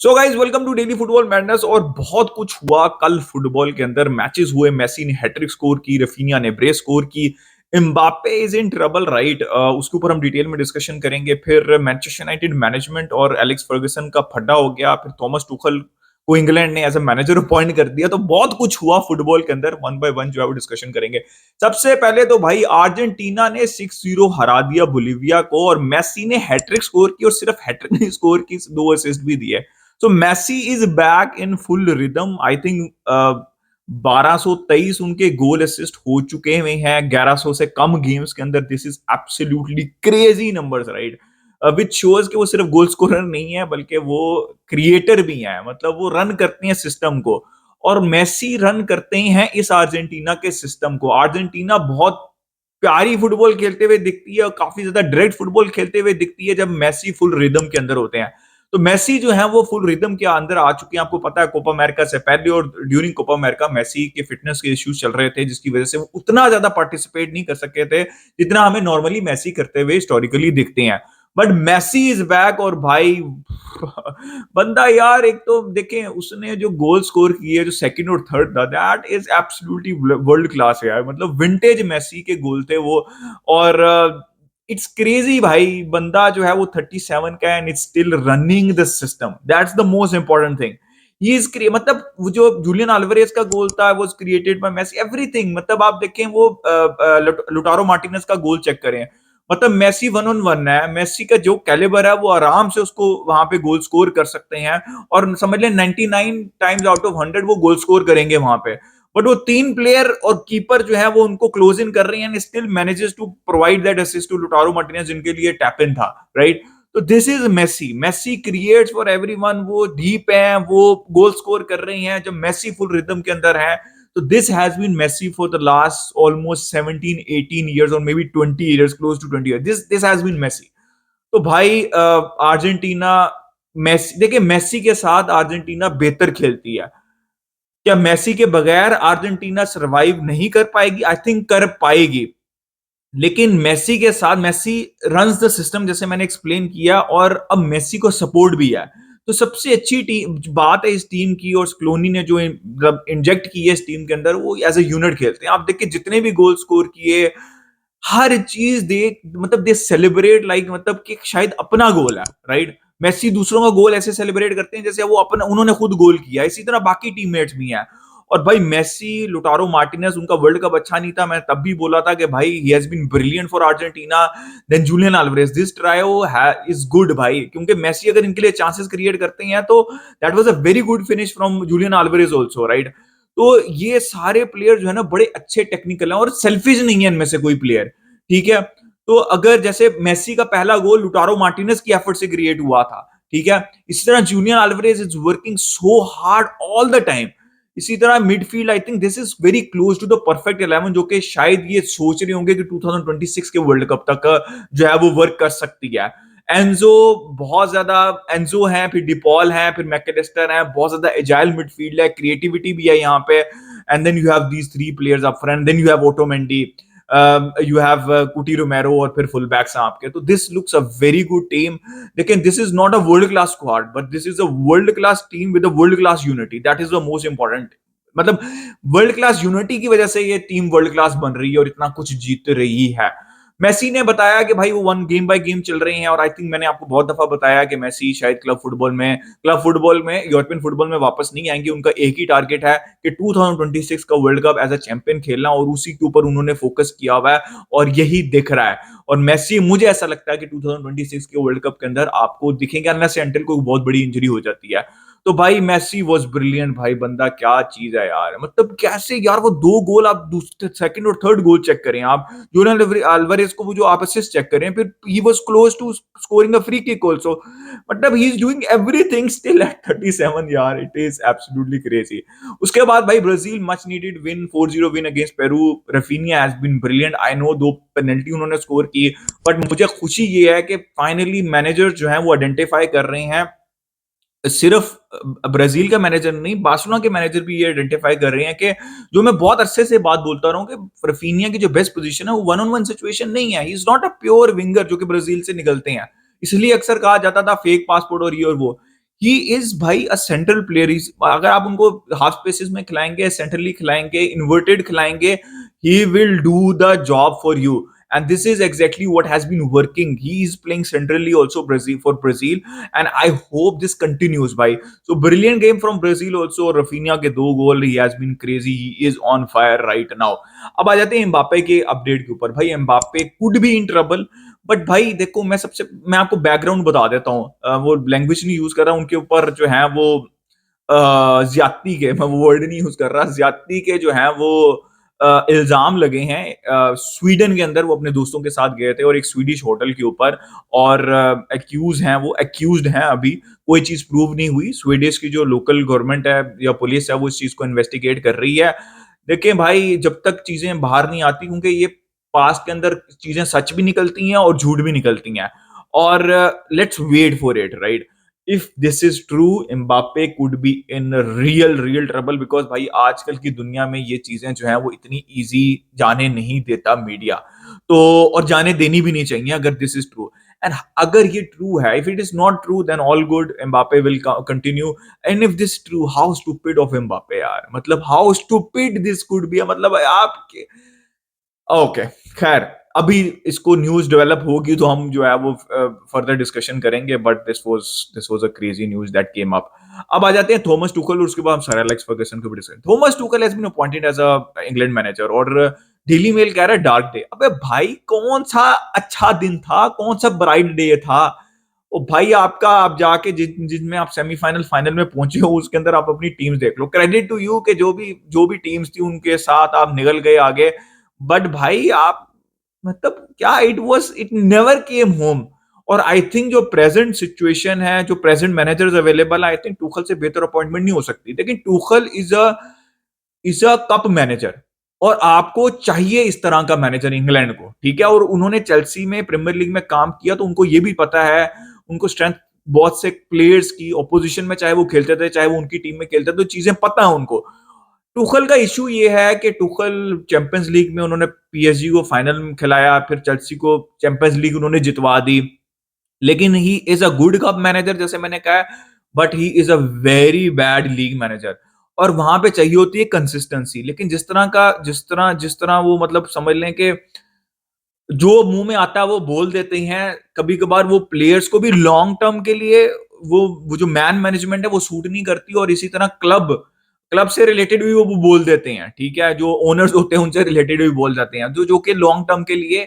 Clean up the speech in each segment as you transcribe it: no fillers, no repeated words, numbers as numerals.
So guys welcome to daily football madness. और बहुत कुछ हुआ कल फुटबॉल के अंदर। मैचेस हुए, मेसी ने हैट्रिक स्कोर की, रफीनिया ने ब्रेस स्कोर की, Mbappe is in trouble right. उसके ऊपर हम डिटेल में डिस्कशन करेंगे। फिर मैनचेस्टर यूनाइटेड मैनेजमेंट और एलेक्स फर्गुसन का फड्डा हो गया। फिर थॉमस टुखल को इंग्लैंड ने एज ए मैनेजर अपॉइंट कर दिया। तो बहुत कुछ हुआ फुटबॉल के अंदर, वन बाय वन जो है वो डिस्कशन करेंगे। सबसे पहले तो भाई अर्जेंटीना ने 6-0 हरा दिया बोलीविया को, और मेसी ने हैट्रिक स्कोर की, और सिर्फ हैट्रिक नहीं स्कोर की, 2 असिस्ट भी दिए। So Messi is back in full rhythm. I think 1223 उनके गोल असिस्ट हो चुके हुए हैं 1100 से कम गेम्स के अंदर। This is absolutely crazy numbers right, which shows कि वो सिर्फ गोल स्कोरर नहीं है बल्कि वो क्रिएटर भी है। मतलब वो रन करते हैं सिस्टम को, और मेसी रन करते हैं इस अर्जेंटीना के सिस्टम को। अर्जेंटीना बहुत प्यारी फुटबॉल खेलते हुए दिखती है और काफी ज्यादा डायरेक्ट फुटबॉल खेलते हुए दिखती है जब मेसी फुल रिदम के अंदर होते हैं। तो मेसी जो है वो फुल रिदम के अंदर आ चुके हैं। आपको पता है कोपा अमेरिका से पहले और ड्यूरिंग कोपा अमेरिका मेसी के फिटनेस के इश्यूज चल रहे थे, जिसकी वजह से वो उतना ज्यादा पार्टिसिपेट नहीं कर सके थे जितना हमें नॉर्मली मेसी करते हुए हिस्टोरिकली दिखते हैं। बट मेसी इज बैक, और भाई बंदा यार, एक तो देखें उसने जो गोल स्कोर किए जो सेकंड और थर्ड था, that is absolutely world class यार। मतलब विंटेज मेसी के गोल थे वो। और इट्स क्रेजी भाई, बंदा जो है वो 37 का है and it's still running the system. That's the most important thing. He is मतलब वो जो जूलियन अल्वारेज का गोल था वो क्रिएटेड बाय मेसी, एवरीथिंग। मतलब आप देखें वो लुटारो मार्टिनेज का गोल चेक करें। मतलब मेसी 1-on-1 है, मेसी का जो कैलिबर है वो आराम से उसको वहां पे गोल स्कोर कर सकते हैं। और समझ लें 99 टाइम्स आउट ऑफ 100 वो गोल स्कोर करेंगे वहां पे। बट वो तीन प्लेयर और कीपर जो है वो उनको क्लोज इन कर रहे हैं, still manages to provide that assist to Lautaro Martinez जिनके लिए टैप इन था राइट। तो this is Messi. Messi creates for everyone. वो डीप है, वो गोल स्कोर कर रहे हैं जब मेसी फुल रिदम के अंदर है। तो this has been Messi for the last almost 17-18 years और may be 20 years, close to 20 years। This has been Messi. तो भाई अर्जेंटीना, मेसी देखिए, मेसी के साथ अर्जेंटीना बेहतर खेलती है। क्या मेसी के बगैर अर्जेंटीना सरवाइव नहीं कर पाएगी? आई थिंक कर पाएगी। लेकिन मेसी के साथ, मेसी रन्स द सिस्टम जैसे मैंने एक्सप्लेन किया, और अब मेसी को सपोर्ट भी है। तो सबसे अच्छी टीम बात है इस टीम की, और क्लोनी ने जो इंजेक्ट की है इस टीम के अंदर, वो एज ए यूनिट खेलते हैं। आप देखिए जितने भी गोल स्कोर किए, हर चीज दे, मतलब दे सेलिब्रेट लाइक, मतलब कि शायद अपना गोल है राइट। मेसी दूसरों का गोल ऐसे सेलिब्रेट करते हैं जैसे वो अपना, उन्होंने खुद गोल किया। इसी तरह बाकी टीममेट्स भी हैं। और भाई मेसी, लुटारो मार्टिनेज, उनका वर्ल्ड कप अच्छा नहीं था, मैं तब भी बोला था कि भाई he has been brilliant for Argentina. Then Julian Alvarez, this trio is good भाई, क्योंकि मेसी अगर इनके लिए चांसेस क्रिएट करते हैं तो that was a very good finish from Julian Alvarez also right. तो ये सारे प्लेयर जो है ना बड़े अच्छे टेक्निकल हैं और सेल्फिश नहीं है इनमें से कोई प्लेयर, ठीक है। तो अगर जैसे मेसी का पहला गोल लुटारो मार्टिनेज की एफर्ट से क्रिएट हुआ था, ठीक है, इसी तरह junior Alvarez is working so hard all the time. इसी तरह midfield, I think this is very close to the perfect 11, जो कि शायद ये सोच रहे होंगे कि 2026 के वर्ल्ड कप तक जो है वो वर्क कर सकती है। एंजो बहुत ज्यादा, एंजो है, फिर डिपॉल है, फिर मैकेलिस्टर है, बहुत ज्यादा एजाइल मिडफील्ड है, क्रिएटिविटी भी है यहाँ पे। And then you have these three players up front, then you have Otamendi, you have Cuti Romero, और फिर फुल बैक्स हैं आपके। तो this looks a very good team. लेकिन this is not a world class squad, but this is a world class team with a world class unity. That is the most important. मतलब world class unity की वजह से ये team world class बन रही है और इतना कुछ जीत रही है। मेसी ने बताया कि भाई वो वन गेम बाय गेम चल रहे हैं, और आई थिंक मैंने आपको बहुत दफा बताया कि मेसी शायद क्लब फुटबॉल में यूरोपियन फुटबॉल में वापस नहीं आएंगे। उनका एक ही टारगेट है कि 2026 का World Cup as a champion खेलना, और उसी के ऊपर उन्होंने फोकस किया हुआ है, और यही दिख रहा है। और मेसी, मुझे ऐसा लगता है कि 2026 के वर्ल्ड कप के अंदर आपको दिखेंगे, अनलेस एंटिल कोई बहुत बड़ी इंजरी हो जाती है। तो भाई मेसी वाज ब्रिलियंट भाई, बंदा क्या चीज है यार। मतलब कैसे यार वो दो गोल, आप दूसरे सेकंड और थर्ड गोल चेक करें, आप जोनाल अल्वारेज को वो जो आप असिस्ट चेक करें, फिर he was close to scoring a free kick also. मतलब he is doing everything still at 37 यार, इट इज एब्सोल्युटली क्रेजी। उसके बाद भाई Brazil much needed win, 4-0 win against Peru. Raphinha has been brilliant. I know 2 penalty उन्होंने score की, but मुझे खुशी ये है कि फाइनली मैनेजर जो है वो आइडेंटिफाई कर रहे हैं। सिर्फ ब्राजील का मैनेजर नहीं, बार्सिलोना के मैनेजर भी ये आइडेंटिफाई कर रहे हैं कि जो मैं बहुत अरसे से बात बोलता रहा हूं कि रफीनिया की जो बेस्ट पोजीशन है वो वन ऑन वन सिचुएशन नहीं है। He is not a pure winger जो कि ब्राजील से निकलते हैं। इसलिए अक्सर कहा जाता था फेक पासपोर्ट और ये और वो। ही इज भाई अ सेंट्रल प्लेयर। अगर आप उनको हाफ स्पेसेस में खिलाएंगे, सेंट्रली खिलाएंगे, इन्वर्टेड खिलाएंगे, he will do the job for you. And this is exactly what has been working. He is playing centrally also Brazil for Brazil, and I hope this continues. By so brilliant game from Brazil also. Rafinha के 2 गोल, he has been crazy. He is on fire right now. अब आ जाते हैं Mbappe के update के ऊपर। भाई Mbappe could be in trouble, but भाई देखो मैं आपको बैकग्राउंड बता देता हूँ। वो लैंग्वेज नहीं यूज कर रहा, उनके ऊपर जो है वो ज्यादती के, मैं वो वर्ड नहीं यूज कर रहा, ज्यादती के जो है वो इल्जाम लगे हैं स्वीडन के अंदर। वो अपने दोस्तों के साथ गए थे और एक स्वीडिश होटल के ऊपर, और एक्यूज हैं, वो एक्यूज्ड हैं। अभी कोई चीज प्रूव नहीं हुई। स्वीडिश की जो लोकल गवर्नमेंट है या पुलिस है वो इस चीज को इन्वेस्टिगेट कर रही है। देखिए भाई, जब तक चीजें बाहर नहीं आती, क्योंकि ये पास्ट के अंदर चीजें सच भी निकलती हैं और झूठ भी निकलती हैं, और let's wait for it, right. If this is true, Mbappe could be in real real trouble, because भाई आजकल की दुनिया में ये चीजें जो है वो इतनी इजी जाने नहीं देता मीडिया, तो और जाने देनी भी नहीं चाहिए अगर दिस इज ट्रू। एंड अगर ये ट्रू है, if it is not true then all good, Mbappe will continue. And if this true, how stupid of Mbappe यार, मतलब how stupid this could be, मतलब आपके। ओके, खैर अभी इसको न्यूज़ डेवलप होगी तो हम जो है वो फर्दर डिस्कशन करेंगे, but this was a crazy news that came up. अब आ जाते हैं थॉमस टुखल, और उसके बाद हम सर एलेक्स फर्गसन को भी discuss. Thomas Tuchel has been appointed as a England manager, और डेली मेल कह रहा है डार्क डे। अबे भाई कौन-सा अच्छा दिन था, कौन-सा ब्राइट डे था? ओ भाई आपका, आप जाके जिनमें आप सेमीफाइनल फाइनल में पहुंचे हो उसके अंदर आप अपनी टीम्स देख लो। क्रेडिट टू यू कि जो भी टीम्स थी उनके साथ आप निकल गए आगे, बट भाई आप, मतलब क्या, इट नेवर केम होम। और आई थिंक जो प्रेजेंट सिचुएशन है, जो present managers available, I think Tuchel से बेहतर अपॉइंटमेंट नहीं हो सकती। लेकिन Tuchel is a cup manager, और आपको चाहिए इस तरह का मैनेजर इंग्लैंड को, ठीक है। और उन्होंने चेल्सी में प्रीमियर लीग में काम किया, तो उनको ये भी पता है, उनको स्ट्रेंथ बहुत से प्लेयर्स की ऑपोजिशन में, चाहे वो खेलते थे चाहे वो उनकी टीम में खेलते थे, तो चीजें पता है उनको। टुखल का इशू ये है कि टुखल चैंपियंस लीग में उन्होंने पीएसजी को फाइनल में खिलाया, फिर चेल्सी को चैंपियंस लीग उन्होंने जितवा दी। लेकिन he is a good cup manager जैसे मैंने कहा, but he is a very bad league manager. और वहां पे चाहिए होती है कंसिस्टेंसी। लेकिन जिस तरह वो, मतलब समझ लें कि जो मुंह में आता है वो बोल देते हैं। कभी कभार वो प्लेयर्स को भी लॉन्ग टर्म के लिए वो जो मैन मैनेजमेंट है वो सूट नहीं करती, और इसी तरह क्लब क्लब से रिलेटेड भी वो बोल देते हैं, ठीक है। जो ओनर्स होते हैं उनसे रिलेटेड भी बोल जाते हैं, जो जो कि लॉन्ग टर्म के लिए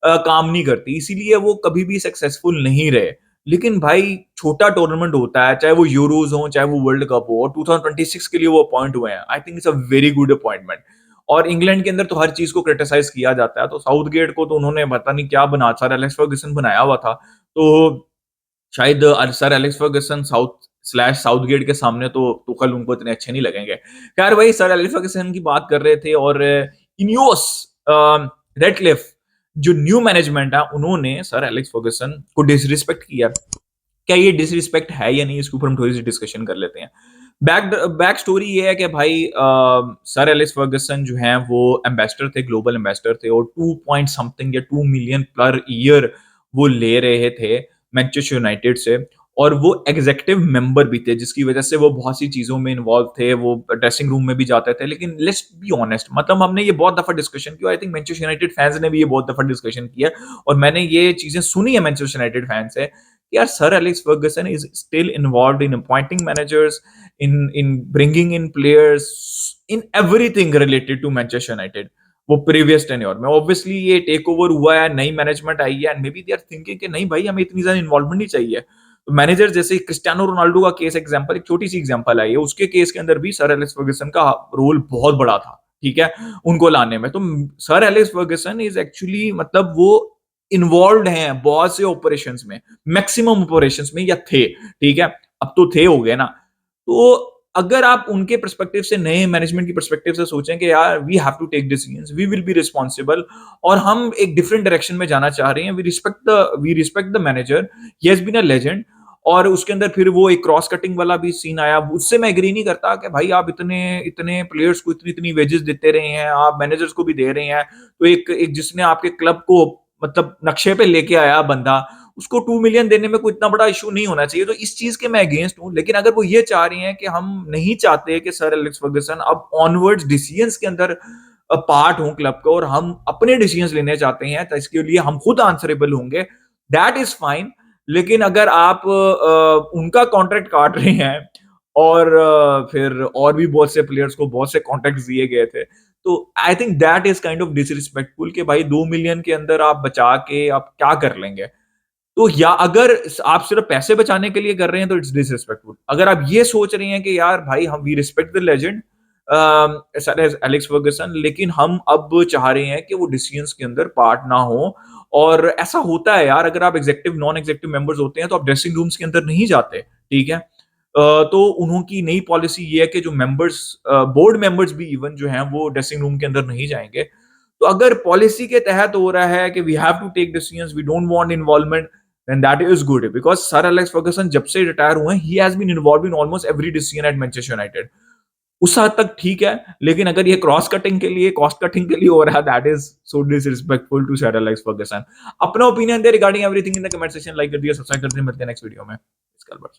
काम नहीं करती, इसीलिए वो कभी भी सक्सेसफुल नहीं रहे। लेकिन भाई छोटा टूर्नामेंट होता है, चाहे वो यूरोज हो चाहे वो वर्ल्ड कप हो, और 2026 के लिए वो अपॉइंट हुए हैं। I think it's a very good appointment. और इंग्लैंड के अंदर तो हर चीज को क्रिटिसाइज किया जाता है, तो साउथ गेट को तो उन्होंने पता नहीं क्या बना, सर एलेक्स फर्गसन बनाया हुआ था। तो शायद sir Alex Ferguson Southgate के सामने तो तुखल उनको इतने अच्छे नहीं लगेंगे। खैर भाई, सर एलेक्स फर्गसन की बात कर रहे थे, और इनियोस रेडक्लिफ जो न्यू मैनेजमेंट है, उन्होंने सर एलेक्स फर्गसन को डिसरिस्पेक्ट किया। क्या ये डिसरिस्पेक्ट है या नहीं, इसके ऊपर हम थोड़ी सी डिस्कशन कर लेते हैं। बैक स्टोरी ये है कि भाई सर एलेक्स फर्गसन जो हैं वो एम्बेसडर थे, ग्लोबल एम्बेसडर थे, और 2 पॉइंट समथिंग या 2 मिलियन पर ईयर वो ले रहे थे मैनचेस्टर यूनाइटेड से। और वो एग्जीक्यूटिव मेंबर भी थे, जिसकी वजह से वो बहुत सी चीजों में इन्वॉल्व थे, वो ड्रेसिंग रूम में भी जाते थे। लेकिन लेट्स बी ऑनेस्ट, मतलब हमने ये बहुत दफा डिस्कशन किया, I think Manchester United fans ने भी ये बहुत दफा डिस्कशन किया, और मैंने ये चीजें सुनी है मैनचेस्टर यूनाइटेड फैंस से। Yeah, Sir Alex Ferguson is still involved in appointing managers, in bringing in players, in everything related to Manchester United. वो प्रीवियस टेन्योर में ऑब्वियसली ये टेक ओवर हुआ है, नई मैनेजमेंट आई है, and may be they are thinking कि नहीं भाई, हमें इतनी ज्यादा इन्वॉल्वमेंट नहीं चाहिए। तो मैनेजर जैसे क्रिस्टियानो रोनाल्डो का केस एग्जांपल, एक छोटी सी एग्जांपल आई है, उसके केस के अंदर भी सर एलेक्स फर्गसन का रोल बहुत बड़ा था, ठीक है, उनको लाने में। तो sir Alex Fergusson is actually, मतलब वो इन्वॉल्व हैं बहुत से ऑपरेशंस में, मैक्सिमम ऑपरेशंस में, या थे, ठीक है। अब तो थे हो गए ना। तो अगर आप उनके पर्सपेक्टिव से, नए मैनेजमेंट की पर्सपेक्टिव से सोचें कि यार we have to take decisions, we will be responsible, और हम एक डिफरेंट डायरेक्शन में जाना चाह रहे हैं, we respect the manager, he has been a legend. और उसके अंदर फिर वो एक क्रॉस कटिंग वाला भी सीन आया, उससे मैं एग्री नहीं करता कि भाई आप इतने इतने प्लेयर्स को इतनी इतनी वेजेस देते रहे हैं, आप मैनेजर्स को भी दे रहे हैं, तो एक एक जिसने आपके क्लब को, मतलब नक्शे पे लेके आया बंदा, उसको 2 मिलियन देने में कोई इतना बड़ा इश्यू नहीं होना चाहिए। तो इस चीज़ के मैं अगेंस्ट हूँ। लेकिन अगर वो ये चाह रही हैं कि हम नहीं चाहते कि सर एलेक्स फर्गुसन अब ऑनवर्ड्स डिसीजंस के अंदर पार्ट हों क्लब का और हम अपने डिसीजंस लेने चाहते हैं, तो इसके लिए हम खुद आंसरेबल होंगे, दैट इज़ फाइन। लेकिन अगर आप उनका कॉन्ट्रैक्ट काट रहे हैं और फिर और भी बहुत से प्लेयर्स को बहुत से कॉन्ट्रैक्ट्स दिए गए थे, तो I think that is kind of disrespectful कि भाई 2 मिलियन के अंदर आप बचा के आप क्या कर लेंगे? तो या अगर आप सिर्फ पैसे बचाने के लिए कर रहे हैं तो इट्स डिसरिस्पेक्टफुल। अगर आप ये सोच रहे हैं कि यार भाई हम we respect the legend sir Alex Ferguson, लेकिन हम अब चाह रहे हैं कि वो डिसीजंस के अंदर पार्ट ना हो। और ऐसा होता है यार, अगर आप एग्जीक्यूटिव नॉन एग्जीक्यूटिव मेंबर्स होते हैं तो आप ड्रेसिंग रूम्स के अंदर नहीं जाते, ठीक है? तो उन्हों की नई पॉलिसी ये है कि जो मेंबर्स बोर्ड मेंबर्स भी इवन जो हैं वो ड्रेसिंग रूम के अंदर नहीं जाएँगे। तो अगर पॉलिसी के तहत हो रहा है कि we have to take decisions, we don't want involvement, then that is good because sir Alex Ferguson जब से रिटायर हुए हैं, he has been involved in almost every decision at Manchester United. उस हद तक ठीक है, लेकिन अगर ये क्रॉस कटिंग के लिए, कॉस्ट कटिंग के लिए हो रहा है, that is so disrespectful to sir Alex Ferguson. अपना ओपिनियन दे regarding everything in the comment section, like कर दिया, सब्सक्राइब कर दिया, मिलते हैं नेक्स्ट वीडियो में। इसके बाद